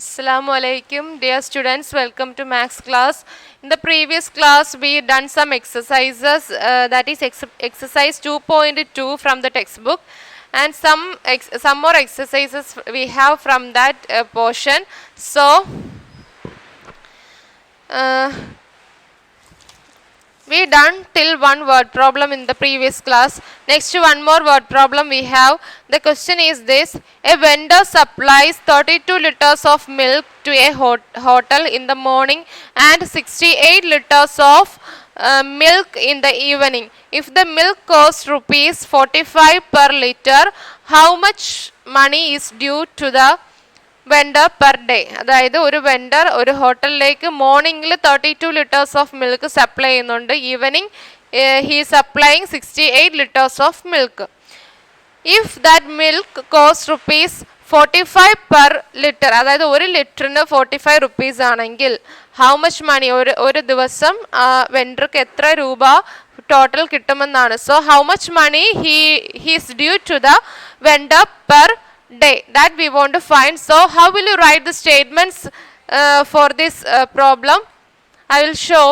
Assalamu alaikum, dear students, welcome to Maths class. In the previous class we done some exercises, that is exercise 2.2 from the textbook, and some more exercises we have from that portion. So we done till one word problem in the previous class. Next one more word problem we have. The question is this: a vendor supplies 32 liters of milk to a hotel in the morning and 68 liters of milk in the evening. If the milk costs rupees 45 per liter, how much money is due to the vendor per day? അതായത് ഒരു vendor ഒരു ഹോട്ടലിലേക്ക് മോർണിംഗിൽ 32 litres of milk supply ചെയ്യുന്നുണ്ട്, evening he supplying 68 litres of milk. If that milk cost rupees 45 per litre, അതായത് ഒരു ലിറ്ററിന് 45 rupees ആണെങ്കിൽ ഹൗ മച്ച് മണി, ഒരു ദിവസം വെണ്ടർക്ക് എത്ര രൂപ ടോട്ടൽ കിട്ടുമെന്നാണ്. So how much money he's due to the vendor per day, that we want to find. So how will you write the statements for this problem? I will show.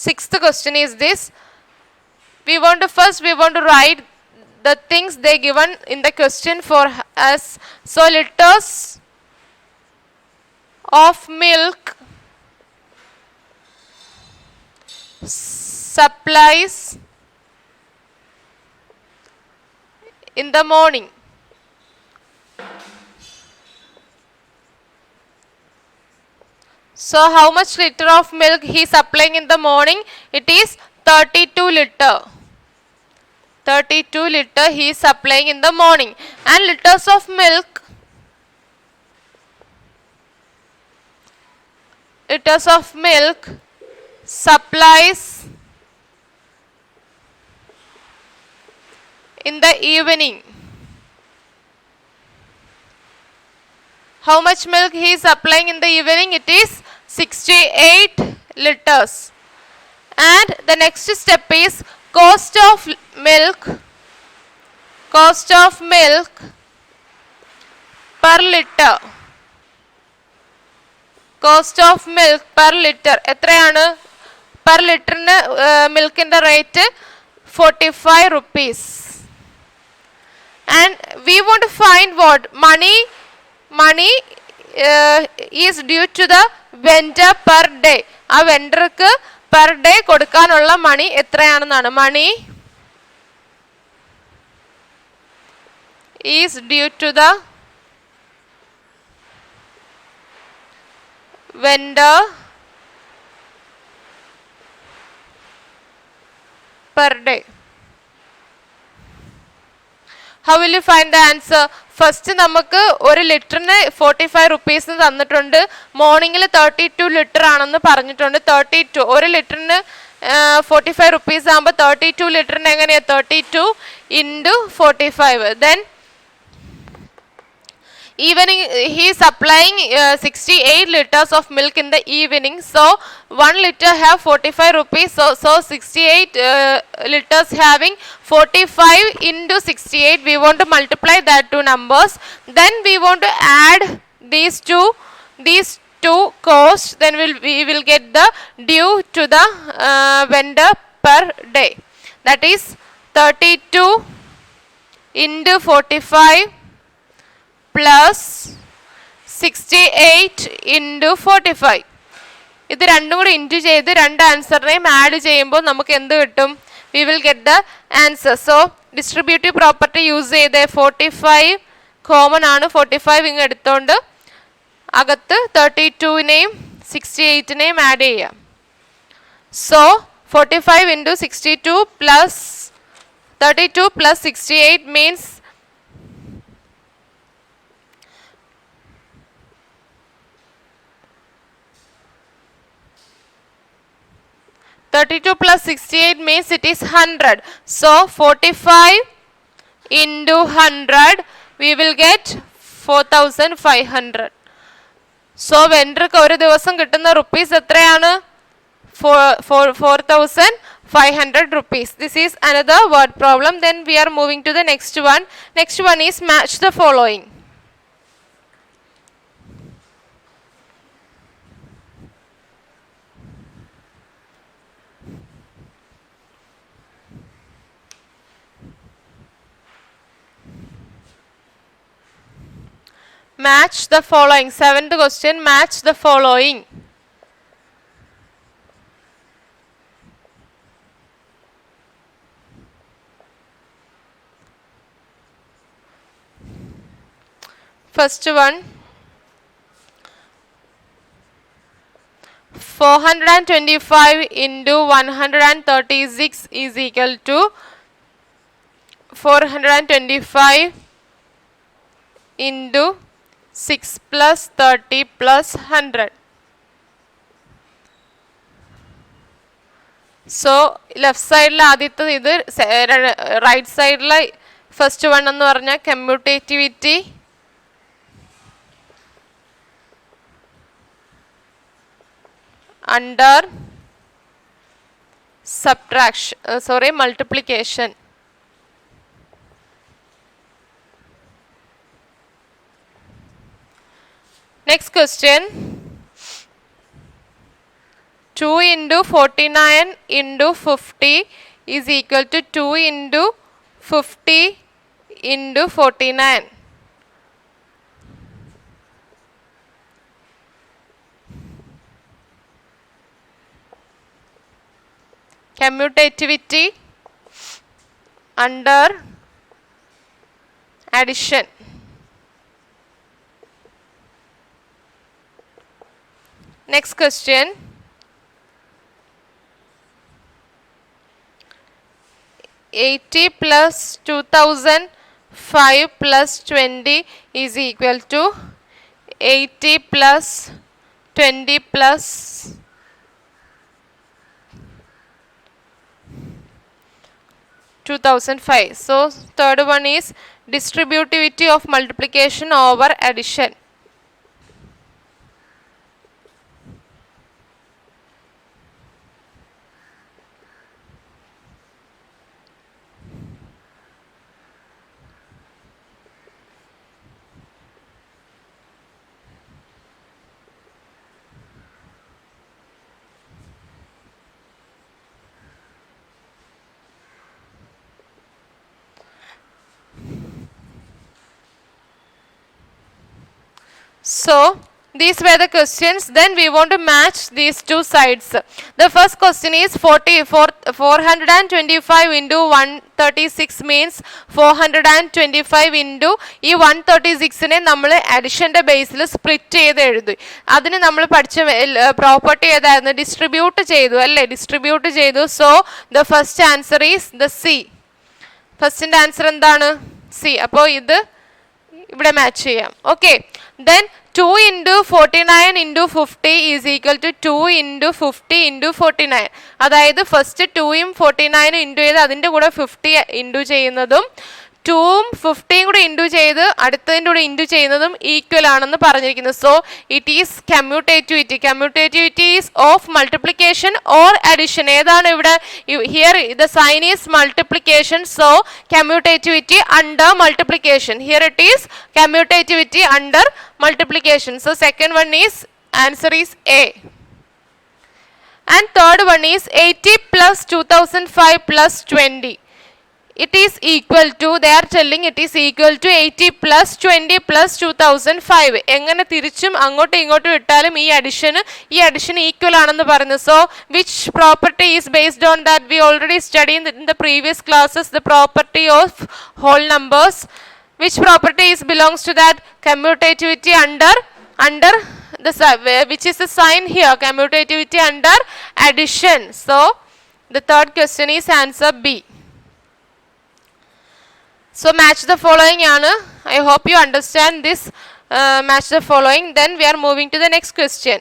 Sixth question is this: we want to write the things they given in the question for us. So liters of milk supplies in the morning. So how much liter of milk he is supplying in the morning? It is 32 liter. 32 liter he is supplying in the morning. And liters of milk, supplies in the evening. How much milk he is supplying in the evening? It is 68 liters. And the next step is cost of milk per liter. Cost of milk per liter എത്രയാണ്? Per ലിറ്ററിന് മിൽക്കിൻ്റെ rate 45 rupees. And we want to find what? Money is due to the vendor per day. ആ വെണ്ടർക്ക് per day കൊടുക്കാനുള്ള money എത്രയാണെന്നാണ്. Money is due to the vendor per day. How will you find the answer? First നമുക്ക് ഒരു ലിറ്ററിന് 45 rupees തന്നിട്ടുണ്ട്, മോർണിംഗിൽ 32 litre ആണെന്ന് പറഞ്ഞിട്ടുണ്ട്. 32 ഒരു ലിറ്ററിന് 45 റുപ്പീസ് ആകുമ്പോൾ 32 ലിറ്ററിന് എങ്ങനെയാണ് 32 into 45. Then evening he is supplying 68 liters of milk in the evening. So 1 liter have 45 rupees. So 68 liters having 45 into 68. We want to multiply that two numbers. Then we want to add these two costs. Then we will get the due to the vendor per day. That is 32 into 45 plus 68 into 45. ഇത് രണ്ടും കൂടി into ചെയ്ത് രണ്ട് ആൻസറിനെയും add ചെയ്യുമ്പോൾ നമുക്ക് എന്ത് കിട്ടും? We will get the answer. So distributive property use ചെയ്ത് 45 കോമൺ ആണ്, 45 ഇങ്ങ് എടുത്തോണ്ട് അകത്ത് 32നെയും 68നെയും ആഡ് ചെയ്യാം. So 45 into 62 plus 32 plus 68 means 32 plus 68 means it is 100. So 45 into 100 we will get 4500. So വെണ്ടർക്ക് ഒരു ദിവസം കിട്ടുന്ന റുപ്പീസ് എത്രയാണ്? 4500 rupees. This is another word problem. Then we are moving to the next one. Next one is match the following. Match the following. Seventh question, match the following. First one, 425 into 136 is equal to 425 into 6 plus 30 plus 100. So left side ആദ്യത്തെ ഇത് right സൈഡിലെ first one എന്ന് പറഞ്ഞാൽ commutativity under subtraction, multiplication. Next question, 2 into 49 into 50 is equal to 2 into 50 into 49. Commutativity under addition. Next question, 80 plus 2005 plus 20 is equal to 80 plus 20 plus 2005. So third one is distributivity of multiplication over addition. So these were the questions. Then we want to match these two sides. The first question is 425 into 136 means 425 into ഈ 136നെ നമ്മൾ അഡിഷൻ്റെ ബേസിൽ split ചെയ്ത് എഴുതി. അതിന് നമ്മൾ പഠിച്ച property ഏതായിരുന്നു? Distribute ചെയ്തു അല്ലേ? ഡിസ്ട്രിബ്യൂട്ട് ചെയ്തു. So the first answer is the C. ഫസ്റ്റിൻ്റെ ആൻസർ എന്താണ്? സി. അപ്പോൾ ഇത് ഇവിടെ മാച്ച് ചെയ്യാം. Okay, then 2 into 49 into 50 is equal to 2 into 50 into 49. അതായത് ഫസ്റ്റ് 2ഉം 49ഉം ഇൻറ്റു ചെയ്ത് അതിൻ്റെ കൂടെ 50 ഇൻറ്റു ചെയ്യുന്നതും 2ഉം 50യും കൂടെ ഇൻറ്റു ചെയ്ത് അടുത്തതിൻ്റെ കൂടെ ഇൻറ്റു ചെയ്യുന്നതും ഈക്വൽ ആണെന്ന് പറഞ്ഞിരിക്കുന്നു. So it is commutativity. Commutativity is of multiplication or addition. ഏതാണ് ഇവിടെ? Here the sign is multiplication. So commutativity under multiplication. Here it is commutativity under multiplication. So second one is answer is A. And third one is 80 plus 2005 plus 20. It is equal to, they are telling it is equal to 80 plus 20 plus 2005. എങ്ങനെ തിരിച്ചും അങ്ങോട്ടും ഇങ്ങോട്ടും ഇട്ടാലും ഈ addition equal ആണെന്ന് പറയുന്നു. So which property is based on that? We already study in the previous classes the property of whole numbers. Which property is belongs to that? Commutativity under the which is the sign here? Commutativity under addition. So the third question is answer B. So match the following aanu. I hope you understand this. Match the following. Then we are moving to the next question.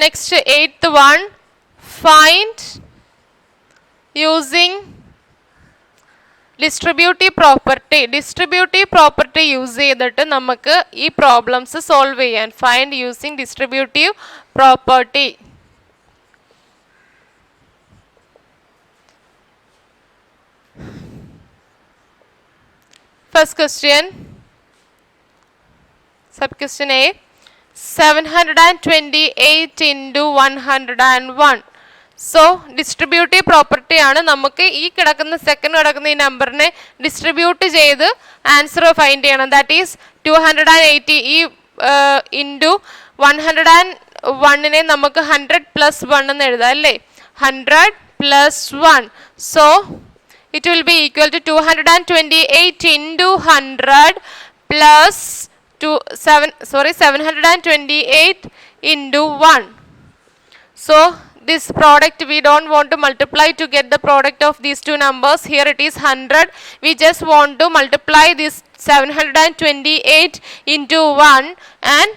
Next, eighth one, find using distributive property. Distributive property use ചെയ്തിട്ട് നമുക്ക് ഈ problems solve ചെയ്യാൻ. Find using distributive property. first question. Sub question A. 728 into 101. So distributive property ആണ് നമുക്ക് ഈ കിടക്കുന്ന second കിടക്കുന്ന ഈ നമ്പറിനെ ഡിസ്ട്രിബ്യൂട്ട് ചെയ്ത് ആൻസർ ഫൈൻഡ് ചെയ്യണം. ദാറ്റ് ഈസ് 280 ഈ ഇൻറ്റു 101നെ നമുക്ക് 100 പ്ലസ് 1 എന്ന് എഴുതാം അല്ലേ. 100 plus 1. So it will be equal to 228 into 100 plus 728 into 1. So this product we don't want to multiply to get the product of these two numbers. Here it is 100. We just want to multiply this 728 into 1 and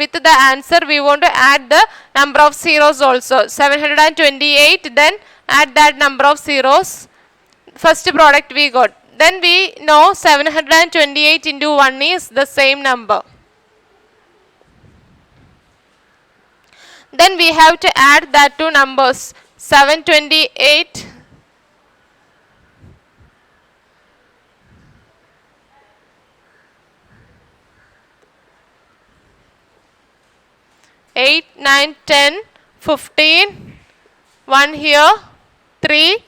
with the answer we want to add the number of zeros also. 728, then add that number of zeros. First product we got. Then we know 728 into 1 is the same number. Then we have to add that two numbers. 728 8, 9, 10, 15, 1 here, 3,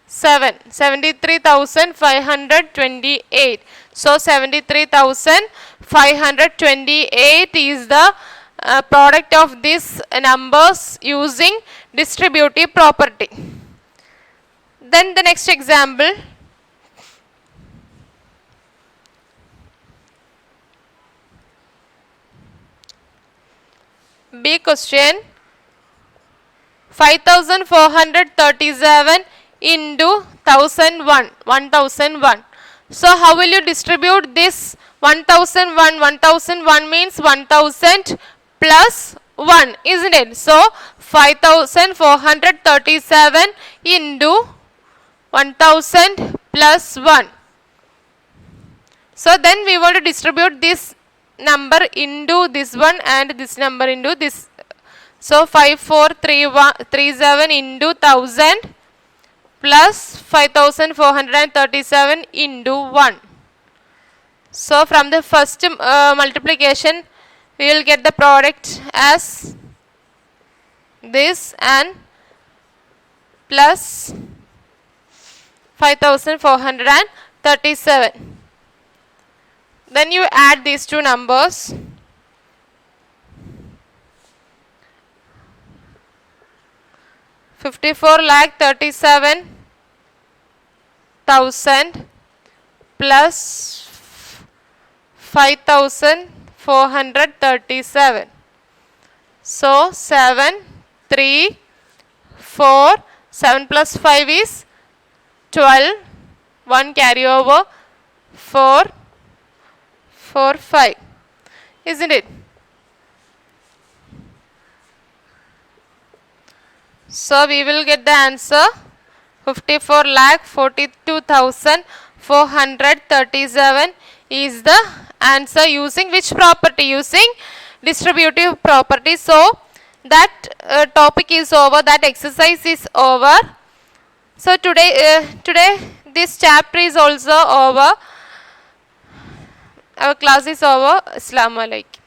7, 73,528. So 73,528 is the product of these numbers using distributive property. Then the next example. B question. 5,437 into 1001. 1001. So how will you distribute this 1001? 1001 means 1000 plus 1, isn't it? So 5,437 into 1000 plus 1. So then we want to distribute this number into this one and this number into this. So 5437 into 1000 plus 5,437 into 1. So from the first multiplication we will get the product as this and plus 5,437. Then you add these two numbers. 54,37,000 plus 5,437. So 7, 3, 4, 7 plus 5 is 12, 1 carry over, 4, 4, 5, isn't it? So we will get the answer 54,42,437 is the answer using which property? Using distributive property. So that topic is over, that exercise is over. So today this chapter is also over. Our class is over. Assalamu alaikum.